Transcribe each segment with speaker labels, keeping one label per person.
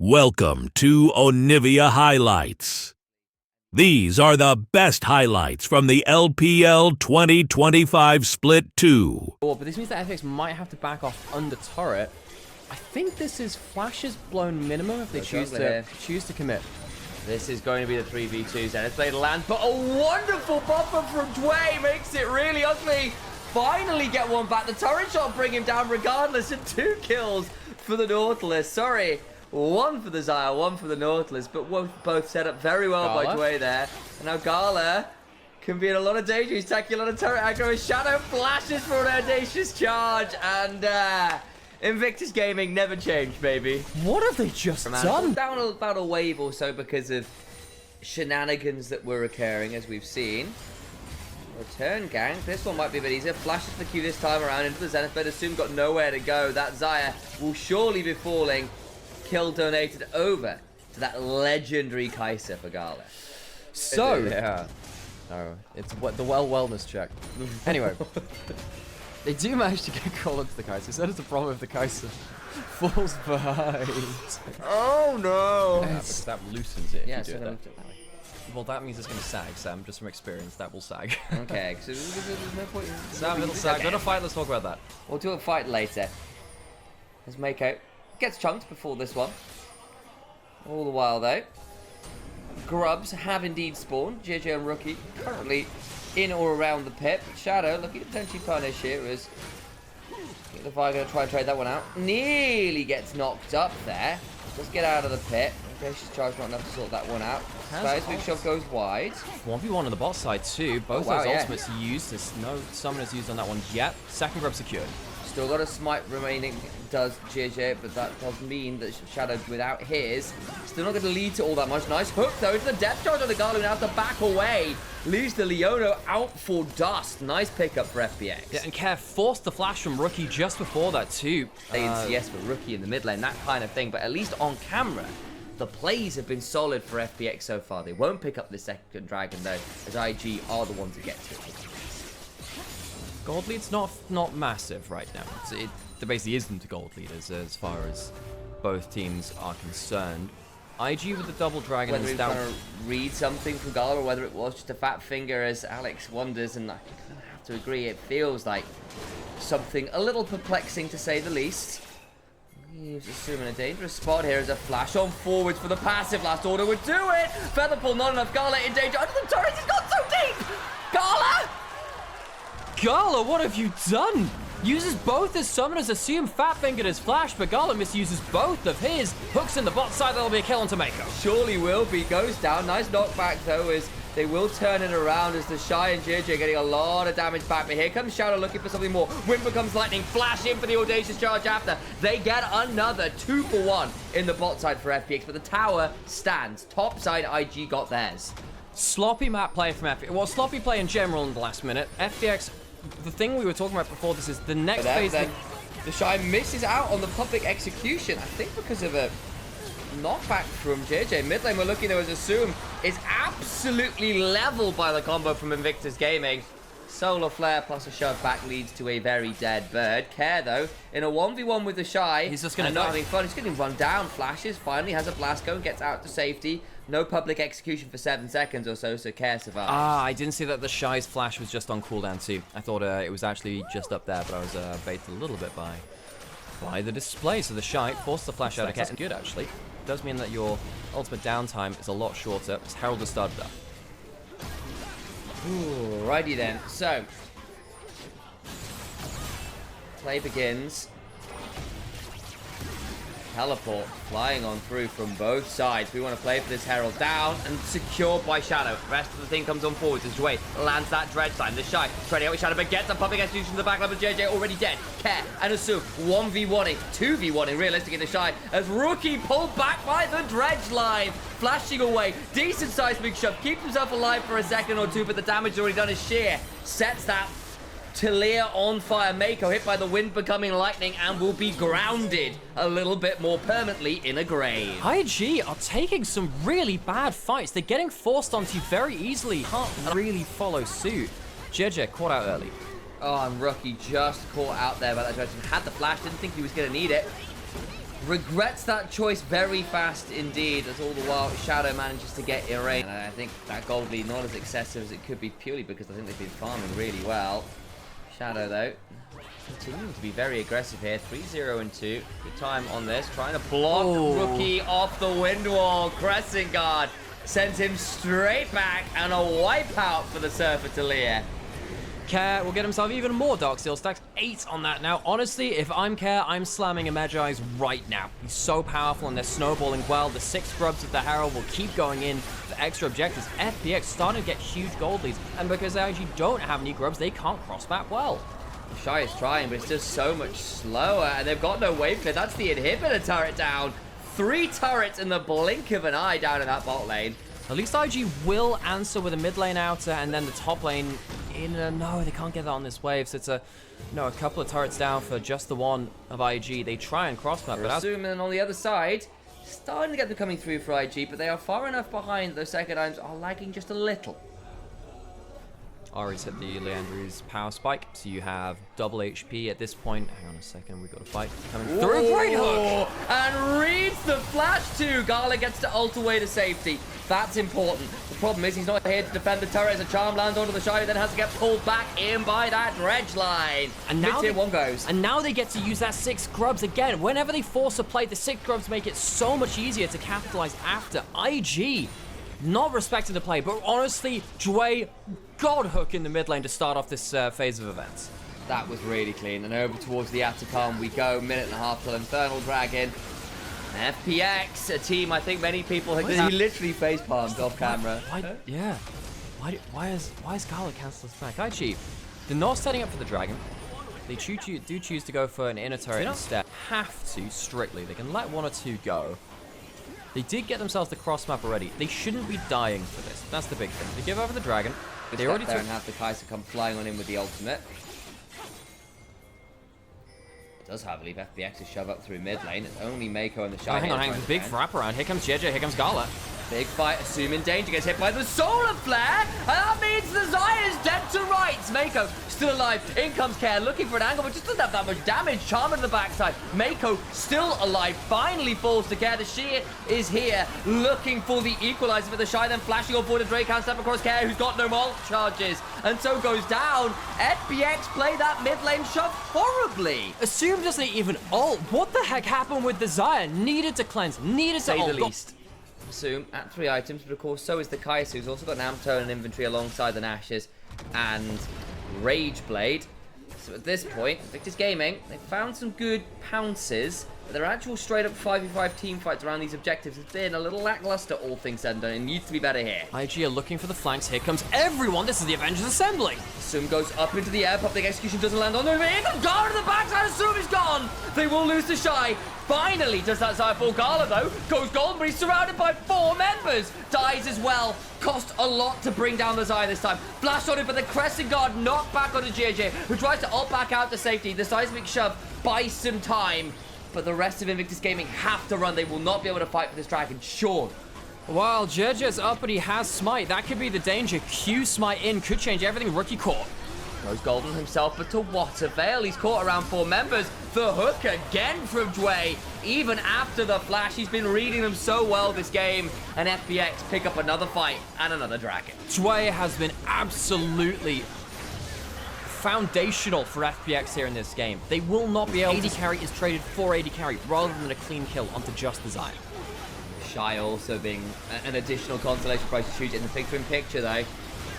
Speaker 1: Welcome to Onivia Highlights. These are the best highlights from the LPL 2025 Split 2.
Speaker 2: But this means that FPX might have to back off under turret. I think this is Flash's blown minimum if they choose to commit.
Speaker 3: This is going to be the 3v2. Zenith Blade lands, but a wonderful buffer from Dway makes it really ugly. Finally get one back. The turret shot bring him down regardless, and 2 kills for the Nautilus. Sorry. 1 for the Xayah, 1 for the Nautilus, but both set up very well by Dway there. And now Gala can be in a lot of danger. He's taking a lot of turret aggro. His Shadow flashes for an audacious charge, and Invictus Gaming never changed, baby.
Speaker 2: What have they just done?
Speaker 3: Down about a wave or so because of shenanigans that were occurring, as we've seen. Return gank. This one might be a bit easier. Flashes the Q this time around into the Zenith, but Assume got nowhere to go. That Xayah will surely be falling. Kill donated over to that legendary Kai'Sa for Gala.
Speaker 2: So, yeah. No, it's the wellness check. Anyway, they do manage to get call into the Kai'Sa. So that is the problem with the Kai'Sa. Falls behind.
Speaker 3: Oh no!
Speaker 2: That loosens it.
Speaker 3: Yeah,
Speaker 2: if you do
Speaker 3: so
Speaker 2: it that. Well, that means it's going to sag, Sam. Just from experience, that will sag.
Speaker 3: Okay, so there's no point in...
Speaker 2: Sam, it'll sag. Go to fight, let's talk about that.
Speaker 3: We'll do a fight later. As Mako gets chunked before this one. All the while, though, grubs have indeed spawned. JJ and Rookie currently in or around the pit. Shadow looking to potentially punish here as the Fire going to try and trade that one out. Nearly gets knocked up there. Let's get out of the pit. Audacious charge not enough to sort that one out. Big shove goes wide.
Speaker 2: 1v1 on the bot side too. Both those ultimates used. There's no summoners used on that one yet. Second grub secured.
Speaker 3: Still got a smite remaining, does JJ, but that does mean that Shadow without his, still not going to lead to all that much. Nice hook though into the death charge on the Galu, now to back away. Leaves the Leono out for dust. Nice pickup for FPX.
Speaker 2: Yeah, and Care forced the flash from Rookie just before that too.
Speaker 3: CS for Rookie in the mid lane, that kind of thing, but at least on camera, the plays have been solid for FPX so far. They won't pick up the second dragon though, as IG are the ones that get to it.
Speaker 2: Gold lead's not massive right now. There basically isn't a gold lead as far as both teams are concerned. IG with the double dragon
Speaker 3: whether
Speaker 2: is
Speaker 3: he's
Speaker 2: down.
Speaker 3: trying to read something from Gala or whether it was just a fat finger, as Alex wonders, and I have to agree, it feels like something a little perplexing to say the least. He's assuming a dangerous spot here as a flash on forwards for the passive. Last order would do it. Featherfall not enough. Gala in danger under the turret. He's got so deep.
Speaker 2: Gala, what have you done? Uses both his summoners, Assume fat-fingered his flash, but Gala misuses both of his. Hooks in the bot side, that'll be a kill on Mako.
Speaker 3: Surely will be. Goes down. Nice knockback though, as they will turn it around as the Shy and JJ getting a lot of damage back. But here comes Shadow looking for something more. Wind becomes lightning. Flash in for the audacious charge after. They get another 2 for 1 in the bot side for FPX, but the tower stands. Top side IG got theirs.
Speaker 2: Sloppy map play from FPX. Well, sloppy play in general in the last minute. FPX, the thing we were talking about before this is the next phase.
Speaker 3: The Shy misses out on the public execution, I think because of a knockback from JJ. Mid lane we're looking there as Assume is absolutely leveled by the combo from Invictus Gaming. Solar Flare plus a shove back leads to a very dead bird. Care though, in a 1v1 with the Shy,
Speaker 2: he's just gonna
Speaker 3: not having fun. He's getting run down. Flashes, finally has a blast go and gets out to safety. No public execution for 7 seconds or so, so Care survives.
Speaker 2: I didn't see that the Shy's flash was just on cooldown too. I thought it was actually just up there, but I was baited a little bit by the display. So the Shy forced the flash out. That's good actually. Does mean that your ultimate downtime is a lot shorter. As Herald has started up.
Speaker 3: Ooh, righty then. So, play begins. Teleport flying on through from both sides. We want to play for this Herald down and secured by Shadow. The rest of the thing comes on forwards as Dway lands that dredge line. The Shy trading out with Shadow, but gets a public execution to the back line of JJ already dead. Care and Assume 1v1ing, 2v1ing realistically the Shy as Rookie pulled back by the dredge line. Flashing away. Decent sized big shove. Keeps himself alive for a second or two, but the damage already done is sheer. Sets that Talia on fire. Mako hit by the wind becoming lightning and will be grounded a little bit more permanently in a grave.
Speaker 2: IG are taking some really bad fights. They're getting forced onto you very easily. Can't really follow suit. JJ caught out early.
Speaker 3: Oh, and Rookie just caught out there by that direction. Had the flash, didn't think he was going to need it. regrets that choice very fast indeed, as all the while Shadow manages to get Irene. And I think that gold lead not as excessive as it could be, purely because I think they've been farming really well. Shadow, though, continuing to be very aggressive here. 3-0 and 2. Good time on this. Trying to block Rookie off the wind wall. Crescent Guard sends him straight back, and a wipeout for the Surfer Talia.
Speaker 2: Care will get himself even more Dark Steel stacks. 8 on that now. Honestly, if I'm Care, I'm slamming a Magi's right now. He's so powerful and they're snowballing well. The 6 grubs of the Herald will keep going in for extra objectives. FPX starting to get huge gold leads. And because they actually don't have any grubs, they can't cross map well.
Speaker 3: Shy is trying, but it's just so much slower. And they've got no wave clear. That's the inhibitor turret down. 3 turrets in the blink of an eye down in that bot lane.
Speaker 2: At least IG will answer with a mid lane outer and then the top lane in. No, they can't get that on this wave. So it's a couple of turrets down for just the one of IG. They try and cross map, but
Speaker 3: assuming on the other side, starting to get them coming through for IG, but they are far enough behind. Those second items are lagging just a little.
Speaker 2: Ari's hit the Leandri's power spike, so you have double HP at this point. Hang on a second, we've got a fight coming through. Great hook!
Speaker 3: And reads the flash too. Gala gets to ult away to safety. That's important. The problem is he's not here to defend the turret as a charm lands onto the Shy, then has to get pulled back in by that dredge line.
Speaker 2: And now
Speaker 3: Mid-tier 1 goes.
Speaker 2: And now they get to use that 6 grubs again. Whenever they force a play, the 6 grubs make it so much easier to capitalize after. IG not respecting the play, but honestly, Dway, God hook in the mid lane to start off this phase of events.
Speaker 3: That was really clean. And over towards the Atacom we go. Minute and a half till Infernal Dragon. FPX, a team I think many people have... He literally facepalmed off camera.
Speaker 2: Yeah. Why is Gala cancel this back? IG, they're not setting up for the Dragon. They do choose to go for an inner turret instead. Have to, strictly. They can let 1 or 2 go. They did get themselves the cross map already. They shouldn't be dying for this. That's the big thing. They give over the Dragon. They already
Speaker 3: there and have the Kai'Sa come flying on in with the ultimate. Does have leave FPX to shove up through mid lane. It's only Mako and the Shy.
Speaker 2: Hang on. Big wrap around. Here comes JJ. Here comes Gala.
Speaker 3: Big fight, assuming danger, gets hit by the Solar Flare, and that means the Zaya's dead to rights. Mako still alive, in comes Care, looking for an angle, but just doesn't have that much damage. Charm in the backside, Mako still alive, finally falls to Care. The Sheer is here, looking for the equalizer for the Shy, then flashing on board a Drake hand step across Care, who's got no ult charges, and so goes down. FPX play that mid lane shove horribly.
Speaker 2: Assume doesn't even ult. What the heck happened with the Zaya? Needed to cleanse, needed to ult.
Speaker 3: Say the least. Assume at 3 items, but of course so is the Kai'Sa, who's also got an Amto and inventory alongside the Nashes and Rage Blade. So at this point, Invictus Gaming, they've found some good pounces, but their actual straight up 5v5 team fights around these objectives has been a little lackluster, all things said and done. It needs to be better here.
Speaker 2: IG are looking for the flanks. Here comes everyone. This is the Avengers assembling.
Speaker 3: Assume goes up into the air, public execution doesn't land on them. Here comes Gala to the backside. Assume is gone. They will lose the Shy. Finally does that Zaya fall. Gala though goes golden, but he's surrounded by 4 members. Dies as well. Cost a lot to bring down the Zaya this time. Flash on it, but the Crescent Guard knocked back onto JJ, who tries to ult back out to safety. The seismic shove buys some time, but the rest of Invictus Gaming have to run. They will not be able to fight for this Dragon, sure.
Speaker 2: While JJ's up, but he has Smite. That could be the danger. Q Smite in could change everything. Rookie caught.
Speaker 3: Goes golden himself, but to what avail? He's caught around 4 members. The hook again from Dway. Even after the flash, he's been reading them so well this game. And FPX pick up another fight and another Dragon.
Speaker 2: Dway has been absolutely foundational for FPX here in this game. They will not be able to... AD carry is traded for AD carry rather than a clean kill onto just the Zaya.
Speaker 3: Shy also being an additional consolation prize to shoot in the picture though.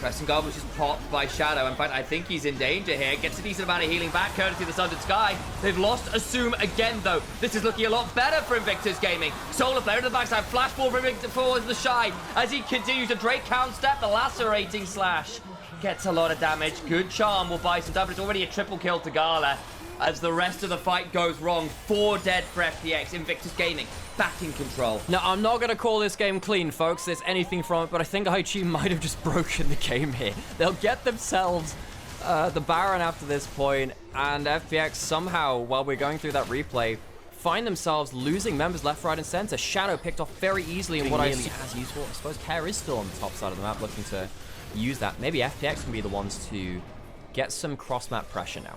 Speaker 3: Crescent Guard was just popped by Shadow. In fact, I think he's in danger here. Gets a decent amount of healing back, courtesy of the Sundered Sky. They've lost Assume again, though. This is looking a lot better for Invictus Gaming. Solar Flare to the backside. Flash ball for Invictus for the Shy as he continues to Drake count step. The lacerating slash gets a lot of damage. Good charm will buy some damage. It's already a triple kill to Gala. As the rest of the fight goes wrong, 4 dead for FPX. Invictus Gaming back in control.
Speaker 2: Now, I'm not going to call this game clean, folks. There's anything from it, but I think IG might have just broken the game here. They'll get themselves the Baron after this point, and FPX somehow, while we're going through that replay, find themselves losing members left, right, and center. Shadow picked off very easily in what I see as useful. I suppose Care is still on the top side of the map looking to use that. Maybe FPX can be the ones to get some cross-map pressure now.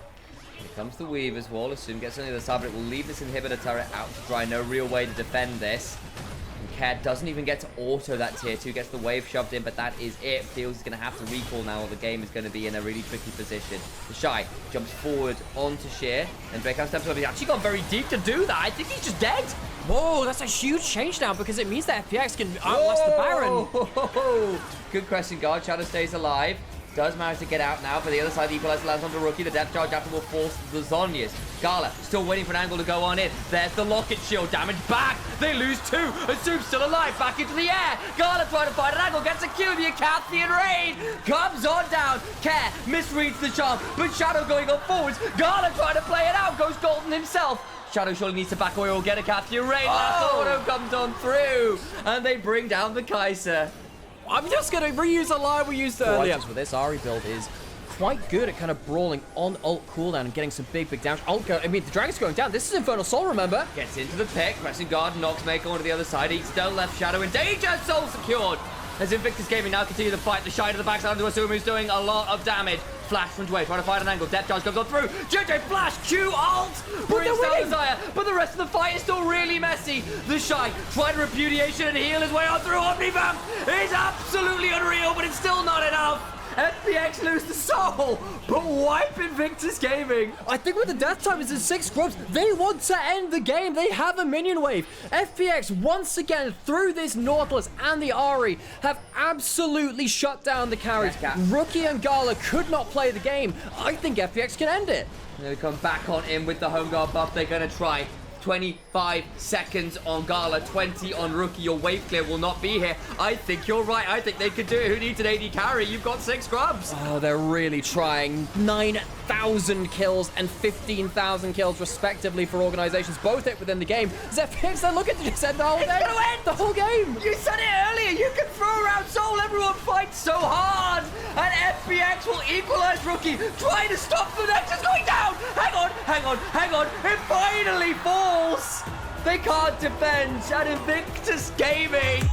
Speaker 3: Here comes the Weaver's Wall. Assume gets on the other side, but it will leave this inhibitor turret out to dry. No real way to defend this. And Care doesn't even get to auto that tier 2. Gets the wave shoved in, but that is it. Feels he's going to have to recall now, or the game is going to be in a really tricky position. The Shy jumps forward onto Sheer, and Draco steps over. He's actually gone very deep to do that. I think he's just dead.
Speaker 2: Whoa, that's a huge change now because it means that FPX can outlast the Baron.
Speaker 3: Good Crescent Guard. Shadow stays alive. Does manage to get out now, but the other side, the Equalizer lands onto Rookie. The Depth Charge after will force the Zhonya's. Gala still waiting for an angle to go on in. There's the Locket Shield. Damage back. They lose 2. Assume still alive. Back into the air. Gala trying to find an angle. Gets a Q. The Acathian Rain comes on down. Care misreads the charm, but Shadow going on forwards. Gala trying to play it out. Goes Golden himself. Shadow surely needs to back away or get a Acathian Rain. Last auto comes on through, and they bring down the Kai'Sa.
Speaker 2: I'm just going to reuse a line we used earlier. With this, Ahri build is quite good at kind of brawling on ult cooldown and getting some big damage. The Dragon's going down. This is Infernal Soul, remember?
Speaker 3: Gets into the pick. Crescent Guard knocks Mako onto the other side. Eats down left. Shadow in danger. Soul secured. As Invictus Gaming now continue the fight. The Shy to the backside onto Assume, who's doing a lot of damage. Flash from Dwayne, trying to find an angle. Depth Charge comes on through. JJ Flash, Q ult! Brings down Desire, but the rest of the fight is still really messy. The Shy trying to repudiation and heal his way on through. Omnivamp is absolutely unreal, but it's still not enough. FPX lose the soul, but wipe Invictus Gaming.
Speaker 2: I think with the death time is in 6 scrubs, they want to end the game. They have a minion wave. FPX, once again, through this Nautilus and the Ahri, have absolutely shut down the carries. Rookie and Gala could not play the game. I think FPX can end it.
Speaker 3: They come back on in with the home guard buff. They're going to try. 25 seconds on Gala, 20 on Rookie. Your wave clear will not be here. I think you're right. I think they could do it. Who needs an AD carry? You've got 6 scrubs.
Speaker 2: Oh, they're really trying. 9,000 kills and 15,000 kills respectively for organizations. Both hit within the game. FPX, they're looking to just end the whole game.
Speaker 3: It's gonna end
Speaker 2: the whole game.
Speaker 3: You said it earlier. You can throw around soul. Everyone fights so hard. And FPX will equalize Rookie. Trying to stop the Nexus going down. Hang on. It finally falls. They can't defend. And Invictus Gaming